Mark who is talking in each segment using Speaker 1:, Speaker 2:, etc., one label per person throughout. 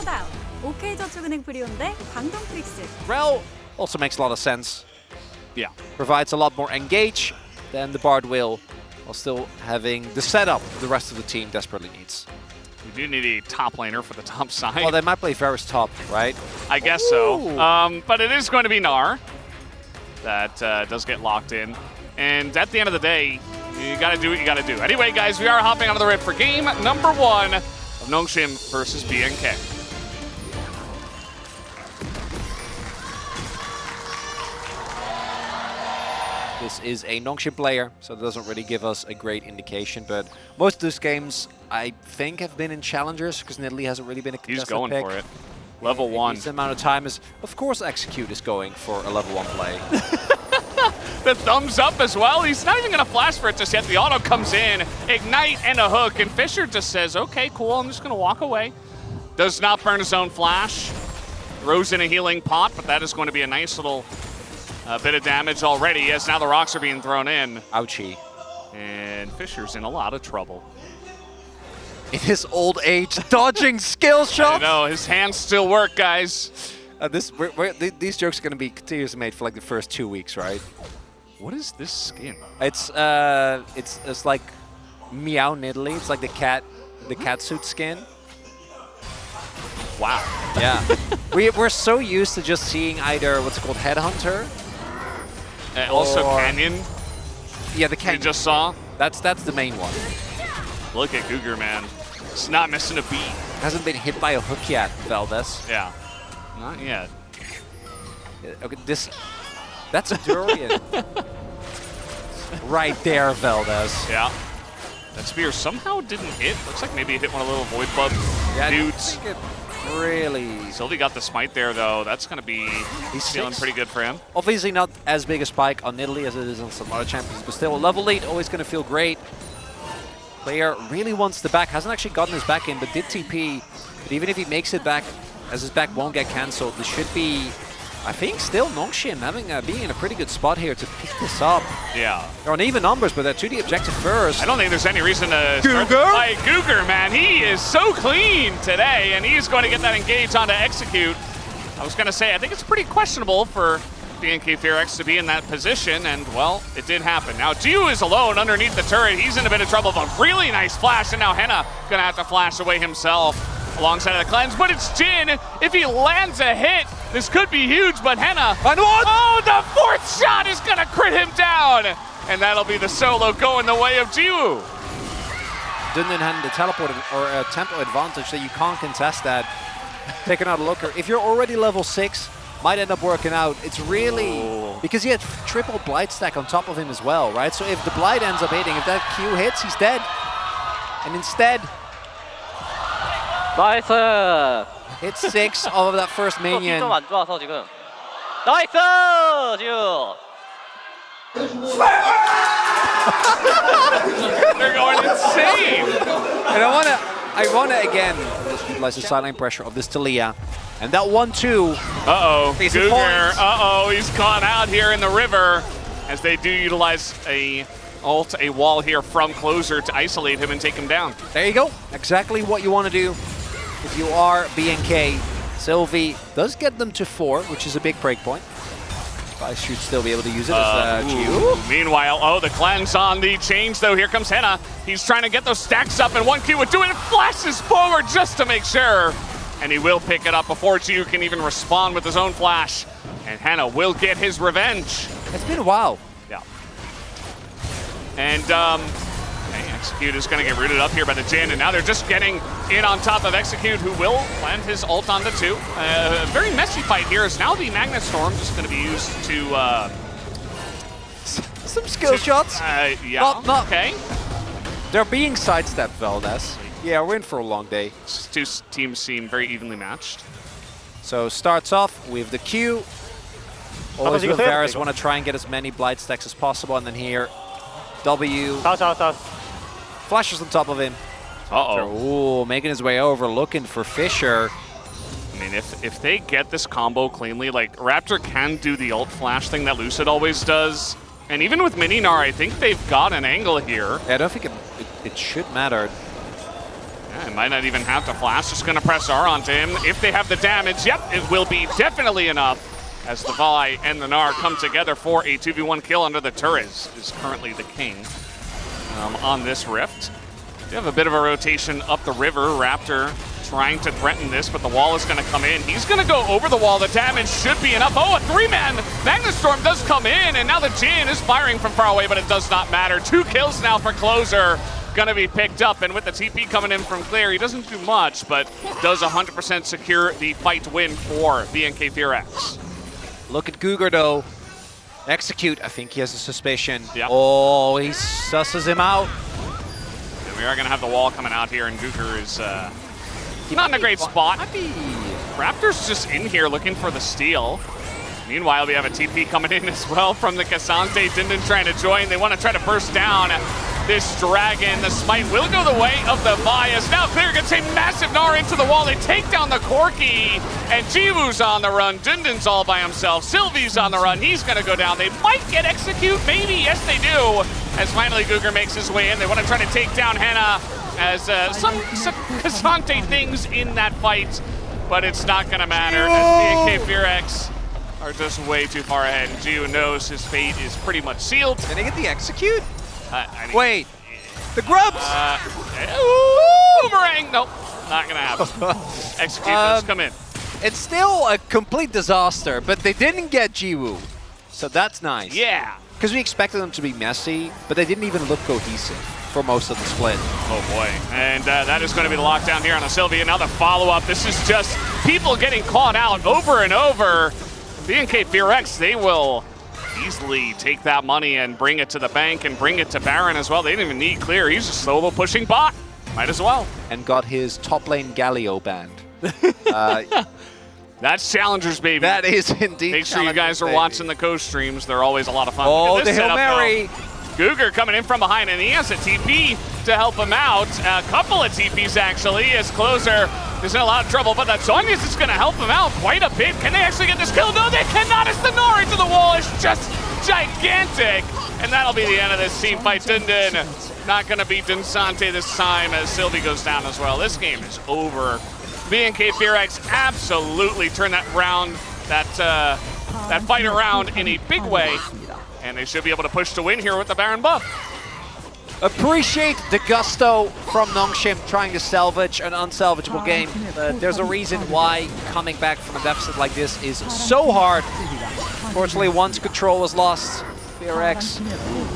Speaker 1: 다음 OK저축은행 프리온 대 광동 프릭스.
Speaker 2: Rel also makes a lot of sense.
Speaker 3: Yeah.
Speaker 2: Provides a lot more engage than the Bard will, while still having the setup the rest of the team desperately needs.
Speaker 3: We do need a top laner for the top side.
Speaker 2: Well, they might play FearX top, right?
Speaker 3: I guess so. But it is going to be Gnar that does get locked in. And at the end of the day, you got to do what you got to do. Anyway, guys, we are hopping onto the rip for game number 1 of Nongshim versus BNK.
Speaker 2: This is a Nongshim player, so it doesn't really give us a great indication. But most of those games, I think, have been in challengers because Nidalee hasn't really been a contested
Speaker 3: He's going
Speaker 2: pick.
Speaker 3: for it. Level 1.
Speaker 2: The amount of time is, of course, Execute is going for a level 1 play.
Speaker 3: The thumbs up as well. He's not even going to flash for it just yet. The auto comes in, ignite and a hook, and Fisher just says, okay, cool, I'm just going to walk away. Does not burn his own flash. Throws in a healing pot, but that is going to be a nice little bit of damage already, as now the rocks are being thrown in.
Speaker 2: Ouchie.
Speaker 3: And Fisher's in a lot of trouble.
Speaker 2: In his old age, dodging skill shots.
Speaker 3: I know, his hands still work, guys.
Speaker 2: These jokes are going to be continuously made for like the first 2 weeks, right?
Speaker 3: What is this skin?
Speaker 2: It's like Meow Nidalee. It's like the cat suit skin.
Speaker 3: Wow.
Speaker 2: Yeah. we're so used to just seeing either what's it called, Headhunter.
Speaker 3: Also
Speaker 2: or,
Speaker 3: Canyon.
Speaker 2: Yeah, the Canyon.
Speaker 3: We just saw.
Speaker 2: That's the main one.
Speaker 3: Look at Cougar, man. It's not missing a beat.
Speaker 2: Hasn't been hit by a hook yet, Valdez.
Speaker 3: Yeah. Not yet.
Speaker 2: Okay, that's a durian. Right there, Valdez.
Speaker 3: Yeah. That spear somehow didn't hit. Looks like maybe it hit one of the little Void Club dudes.
Speaker 2: Really.
Speaker 3: Sylvie got the smite there, though. That's going to be feeling pretty good for him.
Speaker 2: Obviously not as big a spike on Nidalee as it is on some other champions, but still, level 8 always going to feel great. Player really wants the back. Hasn't actually gotten his back in, but did TP. But even if he makes it back, as his back won't get cancelled, this should be, I think, still Nongshim being in a pretty good spot here to pick this up.
Speaker 3: Yeah.
Speaker 2: They're on even numbers, but they're to the objective first.
Speaker 3: I don't think there's any reason to start to fight Cougar, man. He is so clean today, and he's going to get that engage onto Execute. I was going to say, I think it's pretty questionable for BNK FearX to be in that position, and, well, it did happen. Now, Jiu is alone underneath the turret. He's in a bit of trouble, but really nice flash, and now Henna going to have to flash away himself alongside of the cleanse, but it's Jin. If he lands a hit, this could be huge, but Henna, oh, the 4th shot is gonna crit him down, and that'll be the solo going the way of Jiu.
Speaker 2: Dundon had the teleport or tempo advantage, so you can't contest that. Take another looker. If you're already level 6, might end up working out. It's really, because he had triple Blight stack on top of him as well, right? So if the Blight ends up hitting, if that Q hits, he's dead. And instead,
Speaker 4: 나이스!
Speaker 2: hit 6 of that first minion.
Speaker 4: 좀 안 좋아서 지금. 나이스! 지우!
Speaker 3: They're going insane.
Speaker 2: And I wanna again utilize the sideline pressure of this Talia. And that 1-2.
Speaker 3: Uh-oh,
Speaker 2: Basic
Speaker 3: Cougar,
Speaker 2: points.
Speaker 3: he's caught out here in the river as they do utilize a wall here from closer to isolate him and take him down.
Speaker 2: There you go. Exactly what you want to do. If you are BNK, Sylvie does get them to 4, which is a big break point. Guys should still be able to use it as Jiu.
Speaker 3: Meanwhile, the cleanse on the change, though. Here comes Henna. He's trying to get those stacks up, and 1Q would do it. Flashes forward just to make sure. And he will pick it up before Jiu can even respond with his own flash. And Henna will get his revenge.
Speaker 2: It's been a while.
Speaker 3: Yeah. And Execute is going to get rooted up here by the Jin, and now they're just getting in on top of Execute, who will land his ult on the 2. A very messy fight here, as now the Magnet Storm just going to be used to...
Speaker 2: some skill shots.
Speaker 3: Yeah,
Speaker 2: not,
Speaker 3: okay.
Speaker 2: They're being sidestepped, Valdez. Yeah, we're in for a long day.
Speaker 3: Two teams seem very evenly matched.
Speaker 2: So starts off with the Q. Always with Varus want to try and get as many Blight stacks as possible, and then here, W. Flashes on top of him.
Speaker 3: Uh-oh.
Speaker 2: Ooh, making his way over, looking for Fisher.
Speaker 3: I mean, if they get this combo cleanly, like, Raptor can do the ult flash thing that Lucid always does. And even with Mininar, I think they've got an angle here.
Speaker 2: Yeah, I don't think it should matter.
Speaker 3: Yeah, might not even have to flash, just gonna press R onto him. If they have the damage, yep, it will be definitely enough as the Vi and the Gnar come together for a 2v1 kill under the Turris, is currently the king on this Rift. You have a bit of a rotation up the river. Raptor trying to threaten this, but the wall is going to come in. He's going to go over the wall. The damage should be enough. Oh, a 3-man Magnustorm does come in, and now the Jhin is firing from far away, but it does not matter. 2 kills now for Closer. Going to be picked up, and with the TP coming in from Clear, he doesn't do much, but does 100% secure the fight win for BNK FearX.
Speaker 2: Look at Guger, though. Execute, I think he has a suspicion.
Speaker 3: Yep.
Speaker 2: Oh, he susses him out.
Speaker 3: We are going to have the wall coming out here, and Guger is not in a great spot. Raptor's just in here looking for the steal. Meanwhile, we have a TP coming in as well from the Cassante. Dindin trying to join. They want to try to burst down this dragon. The smite will go the way of the Bias. Now Clear gets a massive Gnar into the wall. They take down the Corki, and Jiwoo's on the run. Dindin's all by himself. Sylvie's on the run. He's going to go down. They might get Execute, maybe. Yes, they do. As finally Guger makes his way in. They want to try to take down Henna as some Cassante things in that fight, but it's not going to matter as BNK FearX are just way too far ahead. And Jiwoo knows his fate is pretty much sealed.
Speaker 2: Can they get the Execute?
Speaker 3: I mean,
Speaker 2: Wait, the Grubs!
Speaker 3: Boomerang! Nope, not gonna happen. Execute does come in.
Speaker 2: It's still a complete disaster, but they didn't get Jiwoo, so that's nice.
Speaker 3: Yeah.
Speaker 2: Because we expected them to be messy, but they didn't even look cohesive for most of the split.
Speaker 3: Oh boy, and that is going to be the lockdown here on the Sylvia. Now the follow-up. This is just people getting caught out over and over. BNK FearX, they will easily take that money and bring it to the bank and bring it to Baron as well. They didn't even need Clear. He's just solo pushing bot. Might as well.
Speaker 2: And got his top lane Galio banned.
Speaker 3: That's Challengers, baby.
Speaker 2: That is indeed.
Speaker 3: Make sure you guys are watching the Coast streams. They're always a lot of fun.
Speaker 2: Oh, the Hail Mary.
Speaker 3: Guger coming in from behind, and he has a TP to help him out. A couple of TPs, actually, as Closer is in a lot of trouble, but that Zhonya's is going to help him out quite a bit. Can they actually get this kill? No, they cannot. It's the Gnar into the wall. It's just gigantic. And that'll be the end of this team fight. Dindin not going to beat Dinsante this time as Sylvie goes down as well. This game is over. BNK FearX absolutely turned that fight around in a big way. And they should be able to push to win here with the Baron buff.
Speaker 2: Appreciate the gusto from Nongshim trying to salvage an unsalvageable game. There's a reason why coming back from a deficit like this is so hard. Fortunately, once control was lost, FearX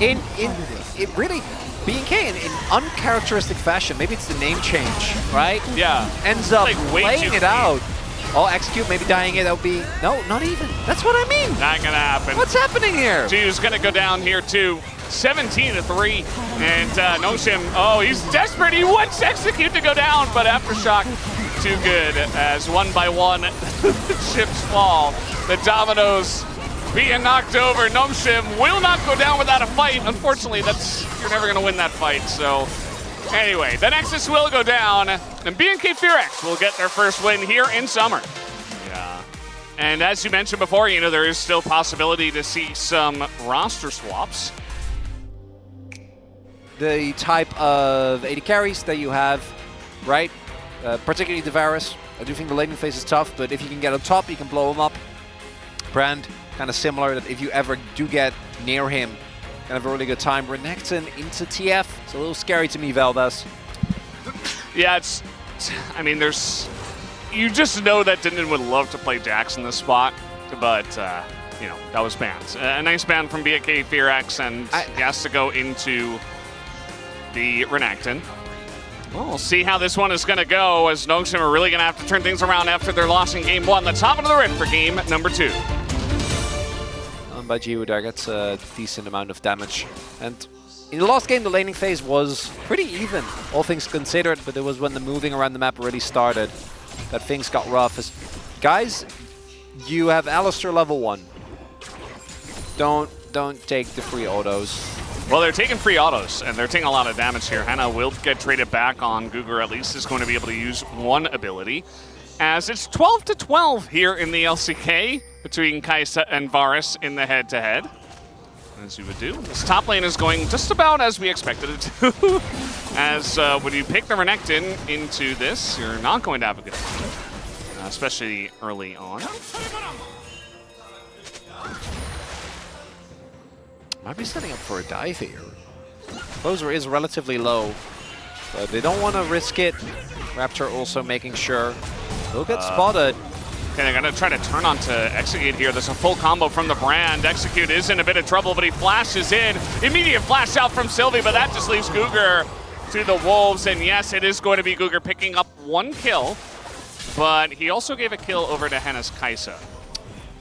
Speaker 2: it really BNK in uncharacteristic fashion. Maybe it's the name change, right?
Speaker 3: Yeah.
Speaker 2: Ends up
Speaker 3: like
Speaker 2: playing it out. Oh, Execute maybe dying it. That would be no, not even. That's what I mean.
Speaker 3: Not gonna happen.
Speaker 2: What's happening here?
Speaker 3: Jiwoo's gonna go down here too. 17-3, and Nongshim, oh, he's desperate. He wants Execute to go down, but Aftershock too good as one by one the chips fall. The dominoes being knocked over. Nongshim will not go down without a fight. Unfortunately, you're never gonna win that fight. So anyway, the Nexus will go down, and BNK FearX will get their first win here in summer. Yeah. And as you mentioned before, you know, there is still possibility to see some roster swaps.
Speaker 2: The type of AD carries that you have, right? Particularly the Varus. I do think the laning phase is tough, but if you can get on top, you can blow him up. Brand, kind of similar, that if you ever do get near him, can have a really good time. Renekton into TF. It's a little scary to me, Valdez.
Speaker 3: Yeah, I mean, you just know that Dindin would love to play Jax in this spot, but, you know, that was banned. A nice ban from BNK FearX, and he has to go into the Renekton. Well, we'll see how this one is going to go, as Nongshim are really going to have to turn things around after their loss in Game 1. The top of the Rift for Game number 2.
Speaker 2: By Jiwoo there gets a decent amount of damage. And in the last game, the laning phase was pretty even, all things considered, but it was when the moving around the map really started that things got rough. Guys, you have Alistar level 1. Don't take the free autos.
Speaker 3: Well, they're taking free autos, and they're taking a lot of damage here. Henna will get traded back on. Guger at least is going to be able to use one ability, as it's 12-12 here in the LCK between Kai'Sa and Varus in the head-to-head. As you would do. This top lane is going just about as we expected it to. as when you pick the Renekton into this, you're not going to have a good time, especially early on.
Speaker 2: Might be setting up for a dive here. Closer is relatively low, but they don't want to risk it. Raptor also making sure they'll get spotted.
Speaker 3: Okay, they're going to try to turn on to Execute here. There's a full combo from the Brand. Execute is in a bit of trouble, but he flashes in. Immediate flash out from Sylvie, but that just leaves Guger to the Wolves. And yes, it is going to be Guger picking up 1 kill, but he also gave a kill over to Henna's Kaisa.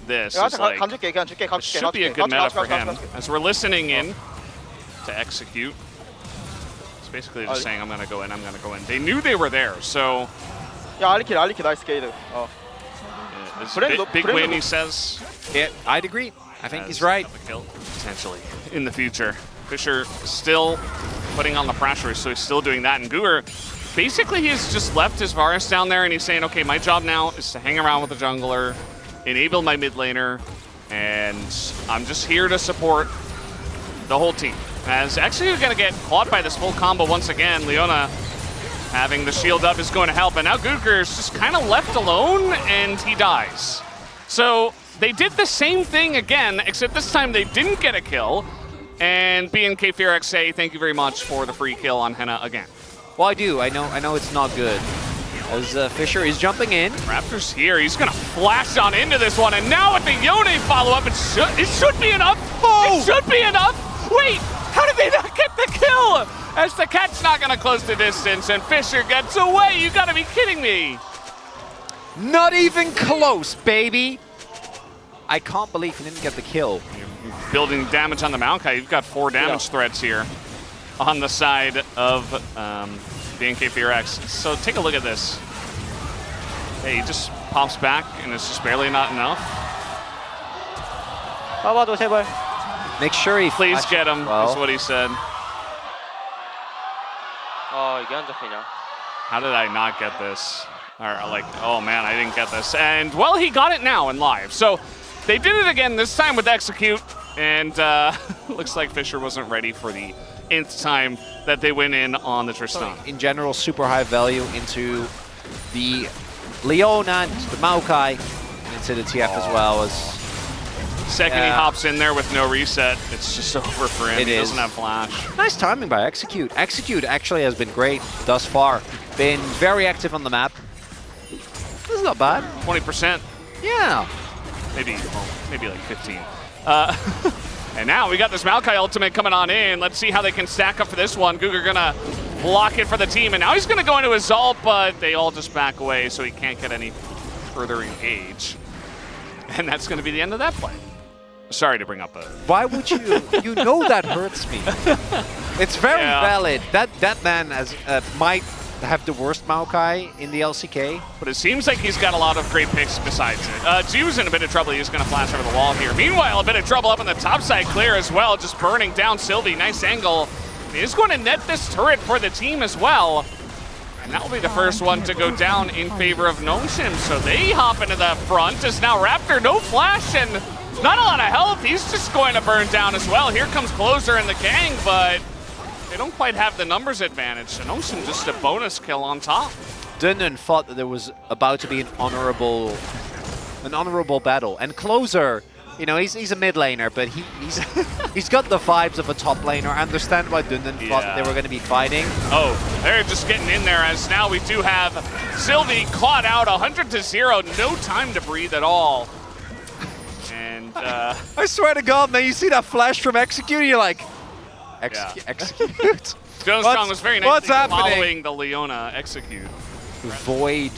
Speaker 3: This is like, it should be a good meta for him. As we're listening in to Execute, it's basically just saying, I'm going to go in, I'm going to go in. They knew they were there, so...
Speaker 5: 야, 알리키 나이스 게이드.
Speaker 3: Big win, he says.
Speaker 2: Yeah, I'd agree. I think he's right.
Speaker 3: Kill, potentially, in the future. Fisher still putting on the pressure, so he's still doing that. And Guger, basically he's just left his Varus down there and he's saying, okay, my job now is to hang around with the jungler, enable my mid laner, and I'm just here to support the whole team. As actually we're going to get caught by this full combo once again. Leona having the shield up is going to help, and now Guger is just kind of left alone, and he dies. So they did the same thing again, except this time they didn't get a kill, and BNK FearX say thank you very much for the free kill on Henna again.
Speaker 2: Well, I do. I know it's not good. As Fisher is jumping in.
Speaker 3: Raptor's here. He's going to flash on into this one, and now with the Yone follow-up, it should be enough. Oh! It should be enough. Wait, how did they not get the kill? As the cat's not going to close the distance, and Fisher gets away. You got to be kidding me.
Speaker 2: Not even close, baby. I can't believe he didn't get the kill.
Speaker 3: You're building damage on the Maokai. You've got 4 damage threats here on the side of BNK FearX. So take a look at this. Hey, he just pops back, and it's just barely not enough.
Speaker 4: 봐봐도 제발.
Speaker 2: Make sure he
Speaker 3: Please get him, is what he said.
Speaker 4: 이게 안 잡히냐?
Speaker 3: How did I not get this? Or like, oh man, I didn't get this. And well, he got it now in live. So they did it again, this time with Execute. And looks like Fisher wasn't ready for the nth time that they went in on the Tristan.
Speaker 2: In general, super high value into the Leona and the Maokai, and into the TF as well. As
Speaker 3: second he hops in there with no reset, it's just over for him. He doesn't have flash.
Speaker 2: Nice timing by Execute. Execute actually has been great thus far. Been very active on the map. This is not bad.
Speaker 3: 20%.
Speaker 2: Yeah.
Speaker 3: Maybe like 15. And now we got this Maokai ultimate coming on in. Let's see how they can stack up for this one. Guger gonna block it for the team, and now he's gonna go into his ult, but they all just back away, so he can't get any further engage. And that's gonna be the end of that play. Sorry to bring up a...
Speaker 2: Why would you? You know that hurts me. It's very valid. That man might have the worst Maokai in the LCK.
Speaker 3: But it seems like he's got a lot of great picks besides it. Jiu's in a bit of trouble. He's going to flash over the wall here. Meanwhile, a bit of trouble up on the top side clear as well, just burning down Sylvie. Nice angle. He's going to net this turret for the team as well. And that will be the first one to go down in favor of Nongshim. So they hop into the front as now Raptor, no flash and not a lot of health. He's just going to burn down as well. Here comes Closer and the gang, but they don't quite have the numbers advantage. And Nongshim just a bonus kill on top.
Speaker 2: Dunnen thought that there was about to be an honorable battle. And Closer, you know, he's a mid laner, but he's got the vibes of a top laner. I understand why Dunnen thought that they were going to be fighting.
Speaker 3: Oh, they're just getting in there as now we do have Sylvie caught out 100-0. No time to breathe at all. And
Speaker 2: I swear to God, man, you see that flash from Execute, you're like, Execute?
Speaker 3: Joe Strong was very nice following the Leona Execute.
Speaker 2: Void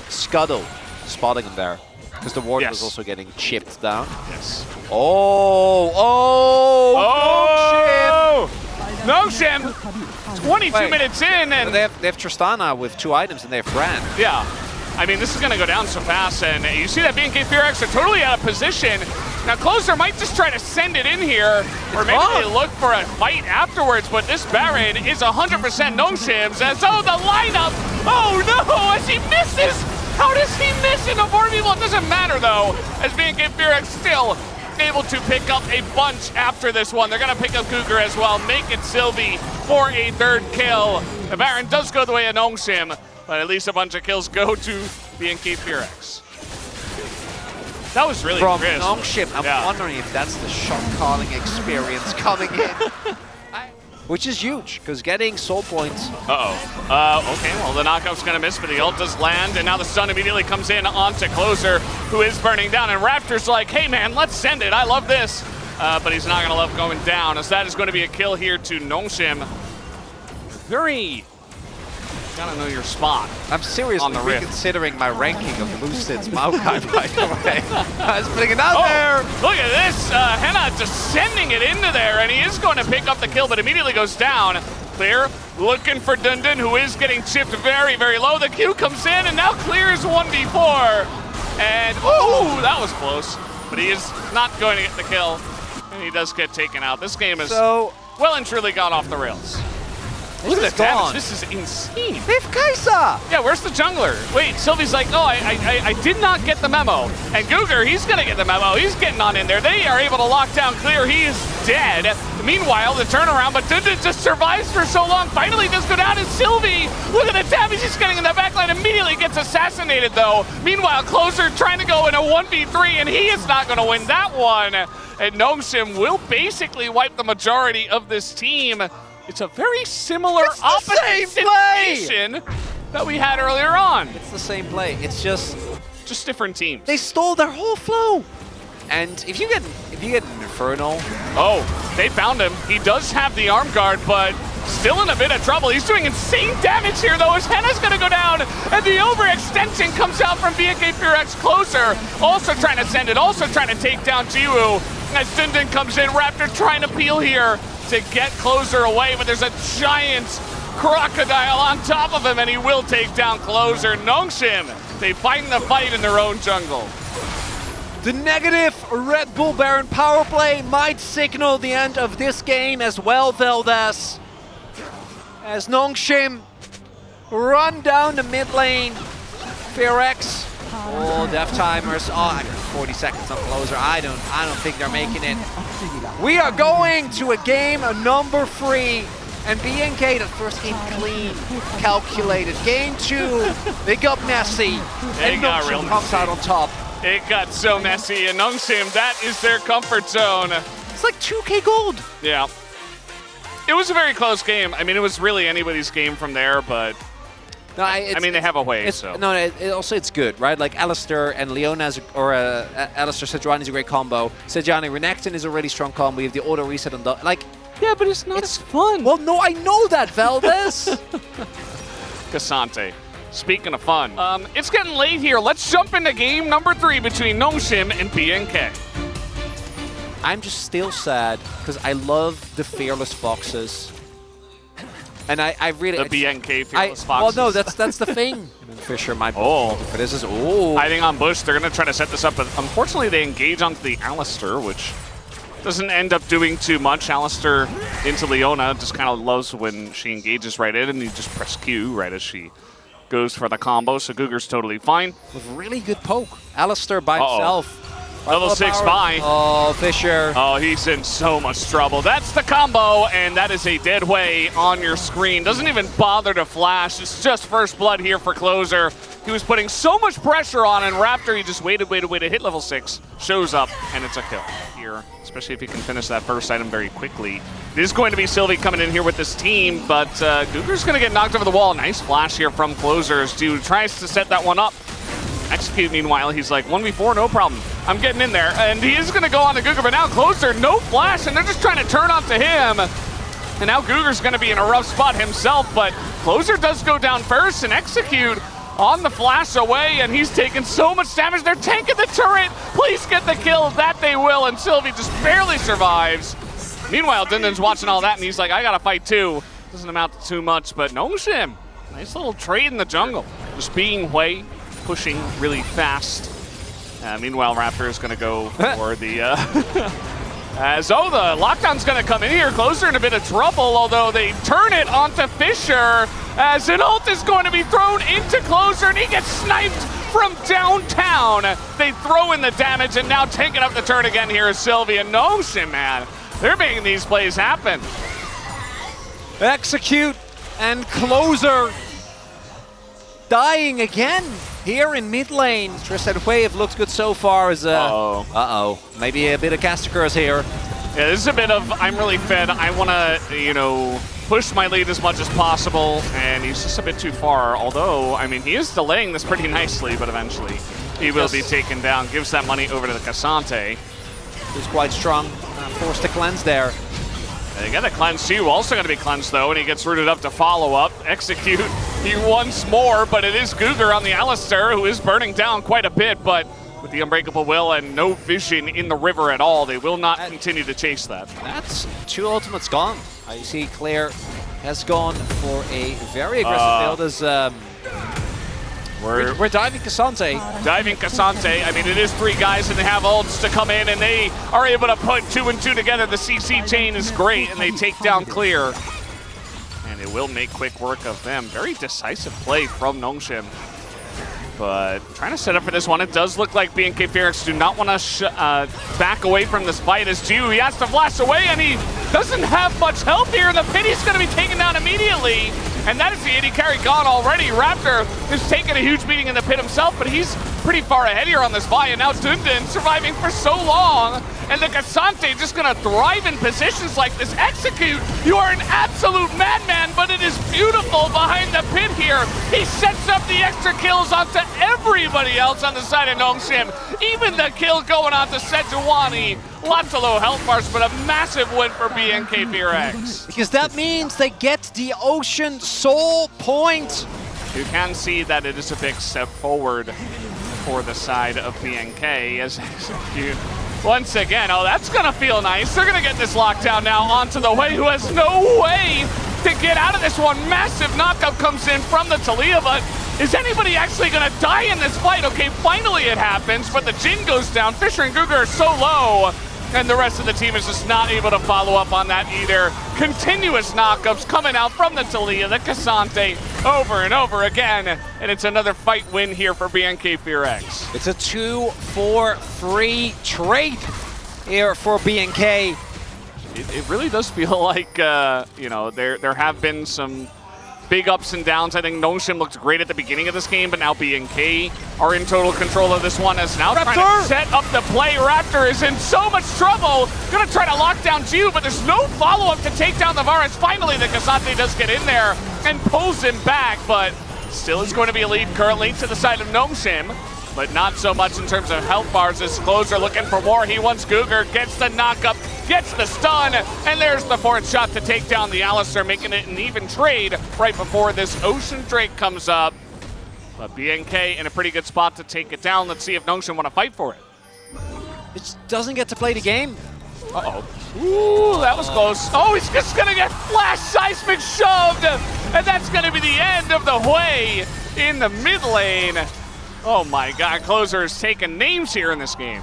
Speaker 2: Scuttle spotting him there. Because the ward was also getting chipped down.
Speaker 3: Yes. Nongshim! 22 minutes in, and
Speaker 2: they have Tristana with 2 items, and they have Brand.
Speaker 3: Yeah. I mean, this is going to go down so fast, and you see that BNK FearX are totally out of position. Now, Closer might just try to send it in here, or maybe they look for a fight afterwards, but this Baron is 100% Nongshim's, as the lineup, oh no, as he misses! How does he miss in the 4v1? It doesn't matter, though, as BNK FearX still able to pick up a bunch after this one. They're going to pick up Cougar as well, make it Sylvie for a third kill. The Baron does go the way of Nongshim, but at least a bunch of kills go to BNK FearX. That was really
Speaker 2: From
Speaker 3: crisp.
Speaker 2: Nongshim, I'm wondering if that's the shot calling experience coming in. Which is huge, because getting soul points.
Speaker 3: Okay, well, the knockout's going to miss, but the ult does land, and now the stun immediately comes in onto Closer, who is burning down, and Raptor's like, hey, man, let's send it. I love this. But he's not going to love going down, as that is going to be a kill here to Nongshim. Very... Gotta know your spot.
Speaker 2: I'm seriously reconsidering my ranking of Lucid's Maokai, by the way. I was putting it out there.
Speaker 3: Look at this. Henna just sending it into there, and he is going to pick up the kill, but immediately goes down. Clear looking for Dundun, who is getting chipped very, very low. The Q comes in, and now Clear is 1v4. And, oh, that was close. But he is not going to get the kill, and he does get taken out. This game is well and truly gone off the rails. Look at this damage. This is insane.
Speaker 2: They have Kaisa!
Speaker 3: Yeah, where's the jungler? Wait, Sylvie's like, oh, I did not get the memo. And Cougar, he's going to get the memo. He's getting on in there. They are able to lock down Clear. He is dead. Meanwhile, the turnaround, but Dundun just survives for so long. Finally does go down, and Sylvie, look at the damage he's getting in the backline. Immediately gets assassinated, though. Meanwhile, Closer trying to go in a 1v3, and he is not going to win that one. And Nongshim will basically wipe the majority of this team. It's a very similar opposite situation that we had earlier on.
Speaker 2: It's the same play. It's just
Speaker 3: different teams.
Speaker 2: They stole their whole flow. And if you get an Inferno.
Speaker 3: Oh, they found him. He does have the arm guard, but still in a bit of trouble. He's doing insane damage here, though, as Henna's going to go down, and the overextension comes out from BNK FearX. Closer, also trying to send it, also trying to take down Jiwoo. As Dundun comes in, Raptor trying to peel here to get Closer away, but there's a giant crocodile on top of him, and he will take down Closer. Nongshim, they fight the fight in their own jungle.
Speaker 2: The negative Red Bull Baron power play might signal the end of this game as well, Valdez. As Nongshim run down the mid lane. FearX. Oh, death timers. Oh, 40 seconds on Closer. I don't think they're making it. We are going to a game number 3. And BNK, the first game clean, calculated. Game 2, they got messy.
Speaker 3: They
Speaker 2: and
Speaker 3: got real
Speaker 2: comes
Speaker 3: messy.
Speaker 2: out on top.
Speaker 3: It got so messy, and Nongshim, that is their comfort zone.
Speaker 2: It's like 2K gold.
Speaker 3: Yeah. It was a very close game. I mean, it was really anybody's game from there, but
Speaker 2: no,
Speaker 3: I mean, they have a way, so.
Speaker 2: No, it's good, right? Like Alistair and Leona, Alistair Sejuani is a great combo. Sejuani Renekton is a really strong combo. You have the auto reset on the, like.
Speaker 3: Yeah, but it's not as fun.
Speaker 2: Well, no, I know that, Valdez.
Speaker 3: Cassante. Speaking of fun, it's getting late here. Let's jump into game number 3 between Nongshim and BNK.
Speaker 2: I'm just still sad because I love the Fearless Foxes. And I really...
Speaker 3: The BNK Fearless Foxes.
Speaker 2: Well, no, that's the thing. Fisher might... Oh. But this is... Oh.
Speaker 3: Hiding on Bush. They're going to try to set this up, but unfortunately they engage onto the Alistair, which doesn't end up doing too much. Alistair into Leona just kind of loves when she engages right in, and you just press Q right as she goes for the combo, so Cougar's totally fine.
Speaker 2: With really good poke. Alistair by himself.
Speaker 3: Level 6 buy.
Speaker 2: Oh, Fisher.
Speaker 3: Oh, he's in so much trouble. That's the combo, and that is a dead way on your screen. Doesn't even bother to flash. It's just first blood here for Closer. He was putting so much pressure on, and Raptor, he just waited, hit level 6, shows up, and it's a kill here, especially if he can finish that first item very quickly. It is going to be Sylvie coming in here with this team, but Cougar's going to get knocked over the wall. Nice flash here from Closer as Dude tries to set that one up. Execute, meanwhile, he's like, 1v4, no problem. I'm getting in there. And he is going to go on to Cougar, but now Closer, no flash, and they're just trying to turn onto him. And now Cougar's going to be in a rough spot himself, but Closer does go down first and Execute on the flash away, and he's taking so much damage. They're tanking the turret. Please get the kill. That they will, and Sylvie just barely survives. Meanwhile, Dundun's watching all that, and he's like, I got to fight too. Doesn't amount to too much, but Nongshim, nice little trade in the jungle. Just being Hui, pushing really fast. Meanwhile, Raptor is going to go for the... the lockdown's going to come in here. Closer in a bit of trouble, although they turn it onto Fisher as an ult is going to be thrown into Closer, and he gets sniped from downtown. They throw in the damage, and now taking up the turn again here is Sylvie and Nongshim, man. They're making these plays happen.
Speaker 2: Execute and Closer dying again here in mid lane. Tristan Wave looks good so far as maybe a bit of caster curse here.
Speaker 3: Yeah, this is a bit of I'm really fed. I want to, you know, push my lead as much as possible, and he's just a bit too far. Although, I mean, he is delaying this pretty nicely, but eventually he will be taken down. Gives that money over to the Cassante.
Speaker 2: He's quite strong, forced to cleanse there.
Speaker 3: And again, the cleanse too, also going to be cleansed though, and he gets rooted up to follow up. Execute he once more, but it is Guger on the Alistair, who is burning down quite a bit, but with the Unbreakable Will and no vision in the river at all, they will not continue to chase that.
Speaker 2: That's 2 ultimates gone. I see Claire has gone for a very aggressive build as we're diving Cassante.
Speaker 3: Diving Cassante. I mean, it is 3 guys, and they have ults to come in, and they are able to put 2 and 2 together. The CC chain is great, and they take down Clear. And it will make quick work of them. Very decisive play from Nongshim. But trying to set up for this one, it does look like BNK FearX do not want to back away from this fight as Ju. He has to flash away, and he doesn't have much help here, and the Pity's going to be taken down immediately. And that is the AD carry gone already. Raptor is taking a huge beating in the pit himself, but he's pretty far ahead here on this buy, and now Dundun surviving for so long, and the Cassante just gonna thrive in positions like this. Execute, you are an absolute madman, but it is beautiful behind the pit here. He sets up the extra kills onto everybody else on the side of Nongshim. Even the kill going on to Sejuani. Lots of low health bars, but a massive win for BNK FearX.
Speaker 2: Because that means they get the Ocean Soul point.
Speaker 3: You can see that it is a big step forward for the side of BNK as Execute once again. Oh, that's gonna feel nice. They're gonna get this lockdown now onto the Way, who has no way to get out of this one. Massive knockup comes in from the Talia, but is anybody actually gonna die in this fight? Okay, finally it happens, but the Jin goes down. Fisher and Guger are so low, and the rest of the team is just not able to follow up on that either. Continuous knockups coming out from the Talia, the Cassante, over and over again, and it's another fight win here for BNK FearX.
Speaker 2: It's a 2-4-3 trade here for BNK.
Speaker 3: It really does feel like, you know, there have been some big ups and downs. I think Nongshim looked great at the beginning of this game, but now BNK are in total control of this one as now
Speaker 2: Raptor
Speaker 3: trying to set up the play. Raptor is in so much trouble. Gonna try to lock down Ju, but there's no follow-up to take down the Varus. Finally, the Cassante does get in there and pulls him back, but still is going to be a lead currently to the side of Nongshim, but not so much in terms of health bars as Closer looking for more. He wants Guger, gets the knockup, gets the stun, and there's the 4th shot to take down the Alistair, making it an even trade right before this Ocean Drake comes up. But BNK in a pretty good spot to take it down. Let's see if Nongshim want to fight for it.
Speaker 2: It doesn't get to play the game.
Speaker 3: Uh-oh. Ooh, that was close. Oh, he's just gonna get flash seismic shoved, and that's gonna be the end of the Way in the mid lane. Oh my God, Closer is taking names here in this game.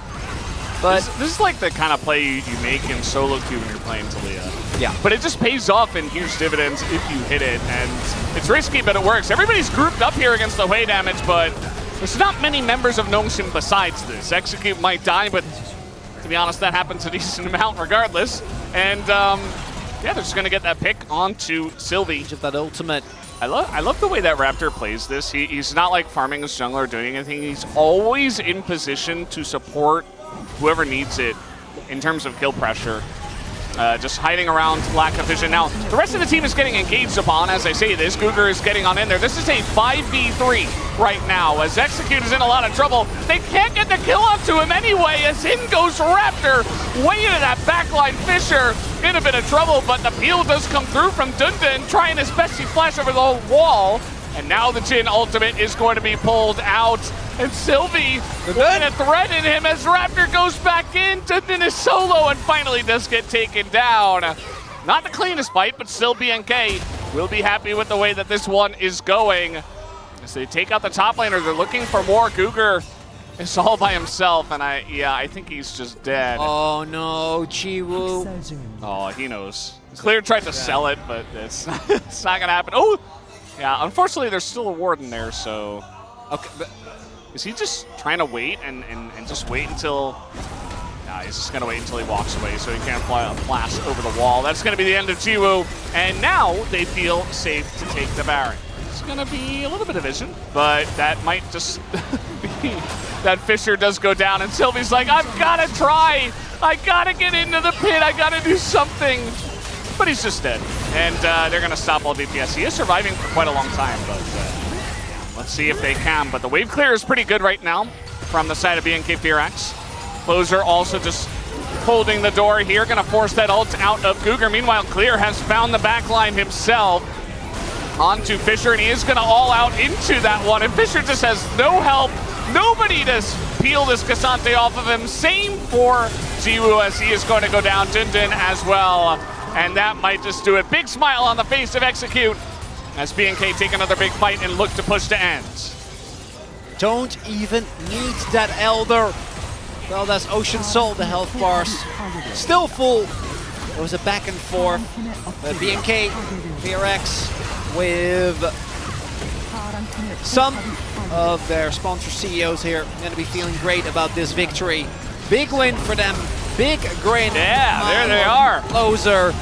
Speaker 3: But this is like the kind of play you make in solo queue when you're playing Talia.
Speaker 2: Yeah.
Speaker 3: But it just pays off in huge dividends if you hit it, and it's risky, but it works. Everybody's grouped up here against the Way damage, but there's not many members of Nongshim besides this. Execute might die, but to be honest, that happens a decent amount regardless. And yeah, they're just gonna get that pick onto Sylvie.
Speaker 2: Of that ultimate.
Speaker 3: I love the way that Raptor plays this. He's not like farming his jungler or doing anything. He's always in position to support whoever needs it in terms of kill pressure. Just hiding around, lack of vision. Now, the rest of the team is getting engaged upon as I say this. Guger is getting on in there. This is a 5v3 right now as Execute is in a lot of trouble. They can't get the kill onto him anyway as in goes Raptor. Way into that backline. Fisher in a bit of trouble, but the peel does come through from Dundun, trying his best to flash over the whole wall. And now the Jin ultimate is going to be pulled out. And Sylvie going to threaten him as Raptor goes back in. Dundun is solo and finally does get taken down. Not the cleanest fight, but still BNK will be happy with the way that this one is going. As they take out the top laner, they're looking for more. Guger is all by himself, and I think he's just dead.
Speaker 2: Oh no, Chiwoo.
Speaker 3: Oh, he knows. Clear tried to sell it, but it's not gonna happen. Oh! Yeah, unfortunately, there's still a Warden there, so...
Speaker 2: Okay, but
Speaker 3: Is he just trying to wait and just wait until... Nah, he's just going to wait until he walks away so he can't flash over the wall. That's going to be the end of Jiwoo. And now they feel safe to take the Baron. It's going to be a little bit of vision, but that might just be that Fisher does go down and Sylvie's like, I've got to try. I got to get into the pit. I got to do something. But he's just dead. And they're going to stop all DPS. He is surviving for quite a long time, but let's see if they can. But the wave clear is pretty good right now from the side of BNK FearX. Closer also just holding the door here, gonna force that ult out of Cougar. Meanwhile, Clear has found the backline himself onto Fisher, and he is gonna all out into that one. And Fisher just has no help, nobody to peel this Cassante off of him. Same for Jiwoo as he is going to go down, Din as well. And that might just do it. Big smile on the face of Execute as BNK take another big fight and look to push to end.
Speaker 2: Don't even need that Elder. Well, that's Ocean Soul, the health bars. Still full. It was a back and forth. But BNK, FearX with some of their sponsor CEOs here going to be feeling great about this victory. Big win for them. Big grin.
Speaker 3: Yeah, there they are.
Speaker 2: Closer.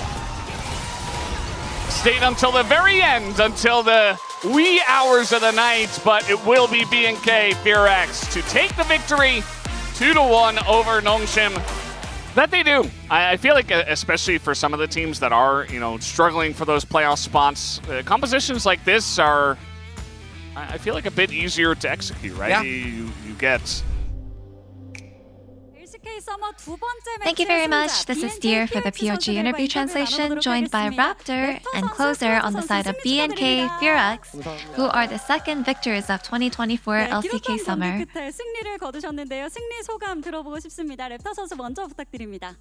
Speaker 3: Stayed until the very end, until the wee hours of the night, but it will be BNK FearX to take the victory 2-1 over Nongshim. That they do. I feel like, especially for some of the teams that are, struggling for those playoff spots, compositions like this are, I feel like, a bit easier to execute, right?
Speaker 2: Yeah.
Speaker 3: You get...
Speaker 6: Thank you very much. This is Dear for the POG interview translation, joined by Raptor and Closer on the side of BNK FearX, who are the second victors of 2024 LCK Summer.
Speaker 1: 승리를 거두셨는데요. 승리 소감 들어보고 싶습니다. 랩터 선수 먼저 부탁드립니다.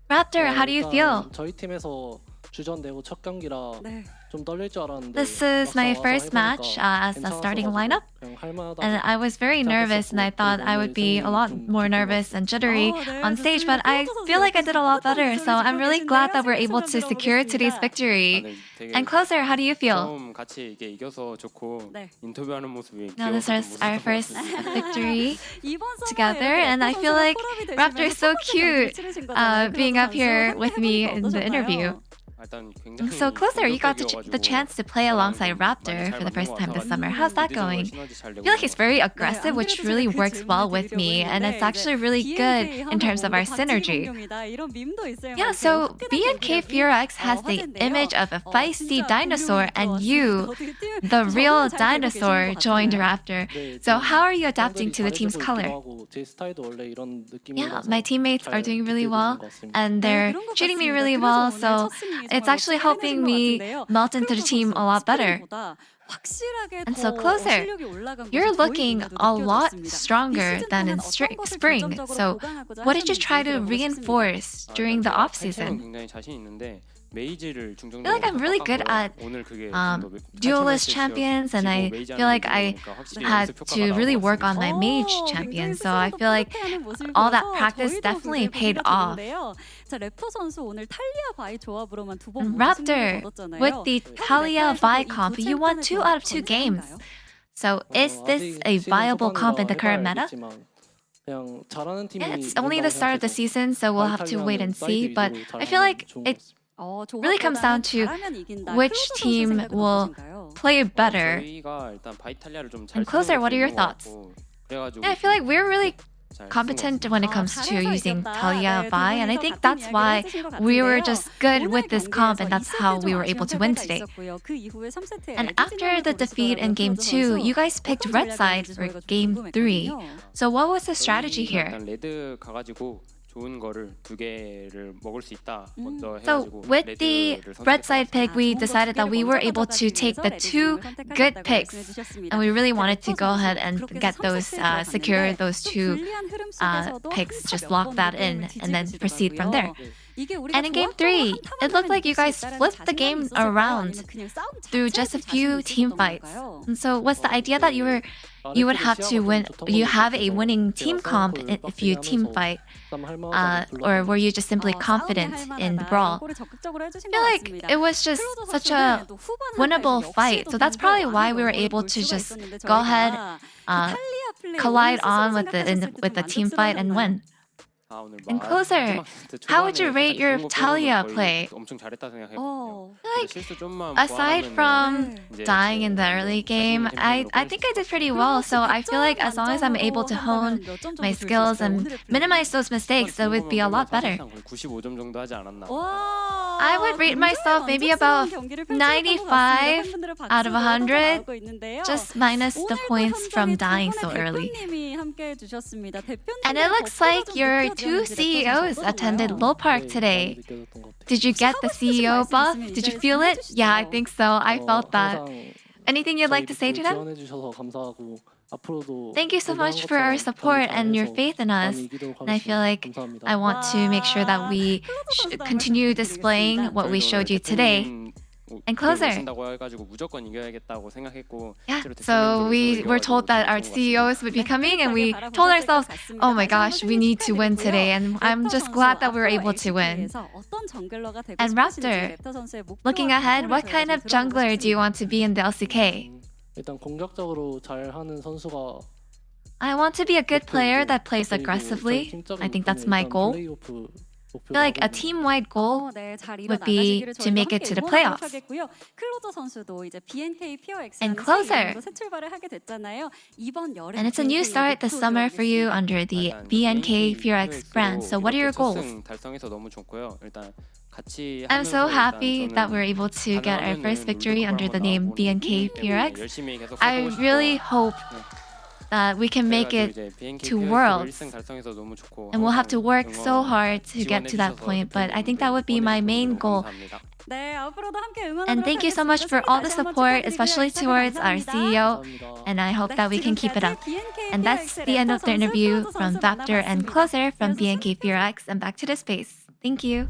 Speaker 6: Raptor, how do you feel?
Speaker 7: 저희 팀에서 주전되고 첫 경기라 좀 떨릴 줄 알았는데
Speaker 6: This is my first match as the starting lineup, and I was very nervous, and I thought I would be a lot more nervous and jittery on stage, but I feel like I did a lot better, so I'm really glad that we're able to secure today's victory. And Closer, how do you feel?
Speaker 8: 같이 이게 이겨서 좋고 인터뷰하는 모습이
Speaker 6: Now this is our first victory together, and I feel like Raptor is so cute being up here with me in the interview. So Closer, you got the chance to play alongside Raptor for the first time this summer. How's that going? I feel like he's very aggressive, which really works well with me, and it's actually really good in terms of our synergy. Yeah, so BNK FearX has the image of a feisty dinosaur, and you, the real dinosaur, joined Raptor. So how are you adapting to the team's color? Yeah, my teammates are doing really well, and they're treating me really well, so it's actually helping me melt into the team a lot better. And so Closer, you're looking a lot stronger than in spring. So what did you try to reinforce during the off-season? I feel like I'm really good at duelist champions, and I feel like I had to really work on my mage champion. So I feel like all that practice definitely paid off. Raptor, with the Talia Vi comp, you won 2 out of 2 games. So is this a viable comp in the current meta? Yeah, it's only the start of the season, so we'll have to wait and see. But I feel like it really comes down to which team will play better. And Closer, what are your thoughts? Yeah, I feel like we're really competent when it comes to using Talia Vi, and I think that's why we were just good with this comp, and that's how we were able to win today. And after the defeat in Game 2, you guys picked red side for Game 3. So what was the strategy here? So with the red side pick, we decided that we were able to take the 2 good picks, and we really wanted to go ahead and get those, secure those 2 picks, just lock that in, and then proceed from there. And in Game 3, it looked like you guys flipped the game around through just a few team fights. And so what's the idea that you would have to win? You have a winning team comp if you team fight, or were you just simply confident in the brawl? I feel like it was just such a winnable fight, so that's probably why we were able to just go ahead, collide on with the team fight and win. And Closer, how would you rate your Talia play? Aside from dying in the early game, I think I did pretty well. So I feel like as long as I'm able to hone my skills and minimize those mistakes, it would be a lot better. I would rate myself maybe about 95 out of 100, just minus the points from dying so early. And it looks like your two CEOs attended Low Park today. Did you get the CEO buff? Did you feel it? Yeah, I think so. I felt that. Anything you'd like to say to them? Thank you so much for our support and your faith in us. And I feel like I want to make sure that we continue displaying what we showed you today. And Closer. Yeah, so we were told that our CEOs would be coming and we told ourselves, oh my gosh, we need to win today. And I'm just glad that we were able to win. And Raptor, looking ahead, what kind of jungler do you want to be in the LCK? I want to be a good player that plays aggressively. I think that's my goal. I feel like a team-wide goal would be to make it to the playoffs. And Closer. And it's a new start this summer for you under the BNK FearX brand. So what are your goals? I'm so happy that we're able to get our first victory under the name BNK FearX. I really hope that we can make it to Worlds. And we'll have to work so hard to get to that point, but I think that would be my main goal. And thank you so much for all the support, especially towards our CEO, and I hope that we can keep it up. And that's the end of the interview from Raptor and Closer from BNK FearX, and back to the space. Thank you.